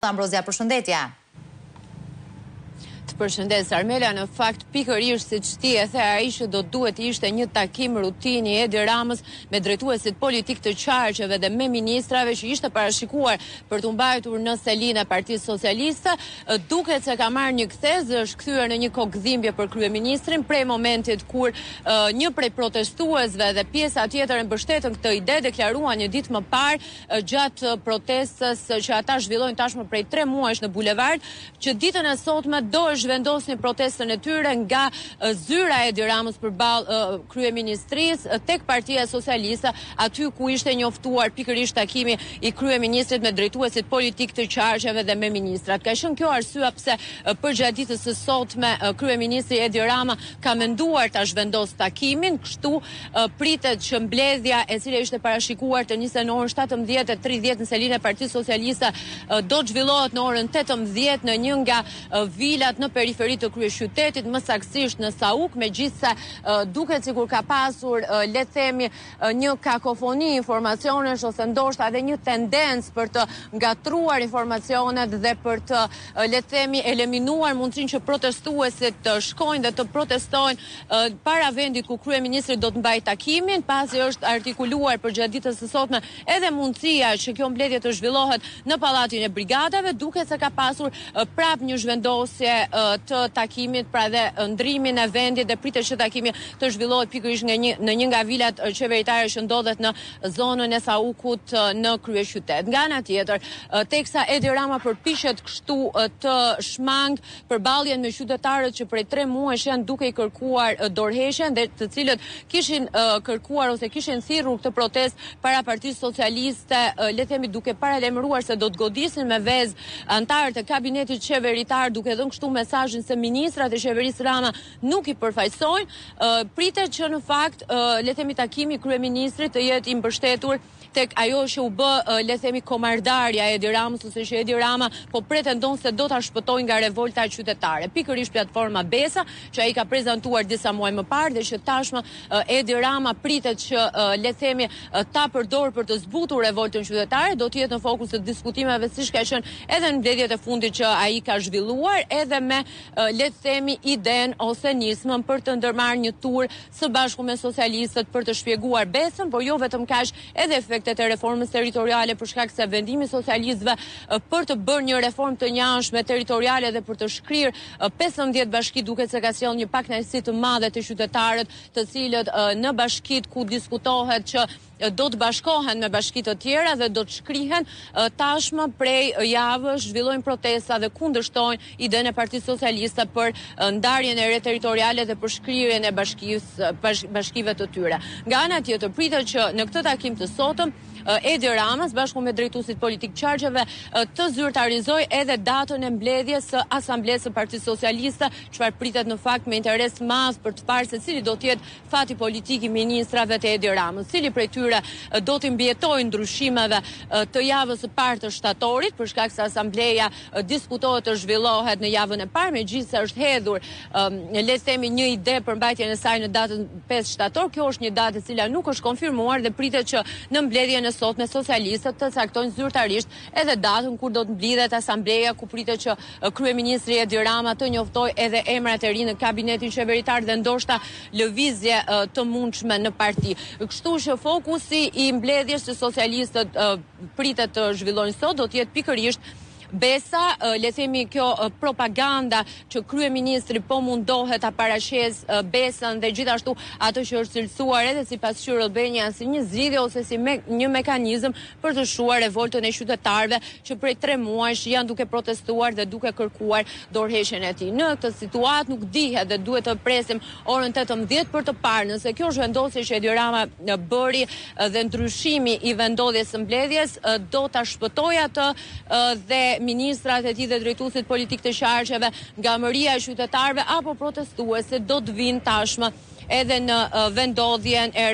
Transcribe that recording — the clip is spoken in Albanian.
Ambrozia, përshëndetja. Përshëndes Armela, në fakt pikërisht siç ti e the, ai që do duhet ishte një takim rutini Edi Ramës me drejtuesit politik të qarqeve dhe me ministrave që ishte parashikuar për të mbajtur në selinë e Partisë Socialiste, duket se ka marrë një kthes, është kthyer në një kokëdhimbje për kryeministrin prej momentit kur një prej protestuesve dhe pjesa tjetër e mbështetën këtë ide, deklaruan një ditë më parë gjatë protestës që ata zhvillojnë tashmë prej 3 muajsh në bulevard, që ditën e sotme do vendosin protestën e tyre nga zyra e Edi Ramës përballë kryeministrisë tek Partia Socialiste, aty ku ishte njoftuar pikërisht takimi i kryeministrit me drejtuesit politik të qarqeve dhe me ministrat. Ka qenë kjo arsyeja pse përgjatë ditës së sotme kryeministri Edi Rama ka menduar ta zhvendos takimin, kështu pritet që mbledhja e cila ishte parashikuar të nisë në orën 17:30 në selinë e Partisë Socialiste do të zhvillohet në orën 18 në një nga vilat në periferi të kryeqytetit, më saktësisht në Sauk, megjithse duket sikur ka pasur, le të themi, një kakofoni informacionesh ose ndoshta edhe një tendencë për të ngatruar informacionet dhe për të, le të themi, eliminuar mundësinë që protestuesit të shkojnë dhe të protestojnë para vendit ku kryeministri do të mbajë takimin, pasi është artikuluar përgjatë ditës së sotme edhe mundësia që kjo mbledhje të zhvillohet në pallatin e brigadave, duket se ka pasur prap një zhvendosje të takimit, pra dhe ndrimin e vendit dhe pritet që takimi të zhvillohet pikërisht në një nga vilat qeveritare që ndodhet në zonën e Saukut në kryeqytet. Nga ana tjetër, teksa Edi Rama përpiqet kështu të shmang përballjen me qytetarët që prej 3 muajsh janë duke i kërkuar dorëheqjen dhe të cilët kishin kërkuar ose kishin thirrur këtë protestë para Partisë Socialiste, le të themi duke paralajmëruar se do të godisin me vezë anëtarët e kabinetit qeveritar, duke dhënë kështu mesazhin se ministrat e qeverisë Rama nuk i përfaqësojnë, pritet që në fakt le të themi takimi i kryeministrit të jetë i mbështetur tek ajo që u bë, le të themi, komardarja e Edi Ramës, ose që Edi Rama po pretendon se do ta shpëtojë nga revolta qytetare. Pikërisht platforma Besa, që ai ka prezantuar disa muaj më parë dhe që tashmë Edi Rama pritet që le të themi ta përdor për të zbutur revoltën qytetare, do të jetë në fokus të diskutimeve siç ka qenë edhe në mbledhjet e fundit që ai ka zhvilluar, edhe me le të themi iden ose nismën për të ndërmarrë një tur së bashku me socialistët për të shpjeguar Besën, por jo vetëm kaq, edhe efektet e reformës territoriale, për shkak se vendimi socialistëve për të bërë një reformë të njashme territoriale dhe për të shkrirë 15 bashki, duket se ka sjellë një pakënaqësi të madhe të qytetarët, të cilët në bashkitë ku diskutohet që do të bashkohen me bashki të tjera dhe do të shkrihen, tashmë prej javësh zhvillojnë protesta dhe kundërshtojnë idenë e Partisë Socialiste për ndarjen e re territoriale dhe për shkrirjen e bashkive të tyre. Nga ana tjetër, pritet që në këtë takim të sotëm Edi Ramës bashku me drejtuesit politik qarqeve të zyrtarizoj edhe datën e mbledhjes së asamblesë së Partisë Socialiste, çfarë pritet në fakt me interes madh për të parë se cili do të jetë fati politik i ministrave të Edi Ramës, cili prej tyre do të mbjetojë ndryshimeve të javës së parë të shtatorit, për shkak se asambleja diskutohet të zhvillohet në javën e parë, megjithëse është hedhur le të themi një ide për mbajtjen e saj në datën 5 shtator. Kjo është një datë e cila nuk është konfirmuar dhe pritet që në mbledhjen sot me socialistët të caktojnë zyrtarisht edhe datën kur do të mblidhet asambleja, ku pritet që kryeministri Edi Rama të njoftojë edhe emrat e rinj në kabinetin qeveritar dhe ndoshta lëvizje të mundshme në parti. Kështu që fokusi i mbledhjes së socialistët pritet të zhvillojnë sot do të jetë pikërisht Besa, le themi kjo propaganda që kryeministri po mundohet ta paraqes Besën dhe gjithashtu ato që është cilësuar edhe sipas Qyrë Albania si një zgjidhje ose si një mekanizëm për të shuar revoltën e qytetarëve që prej 3 muajsh janë duke protestuar dhe duke kërkuar dorëheqjen e tij. Në këtë situatë nuk dihet dhe duhet të presim orën 18 për të parë nëse kjo zhvendosje që Edi Rama bëri dhe ndryshimi i vendodhjes së mbledhjes do ta shpëtojë atë dhe ministrat e tij dhe drejtuesit politik të qarqeve nga mëria e qytetarëve apo protestuesit do të vinë tashmë edhe në vendodhjen e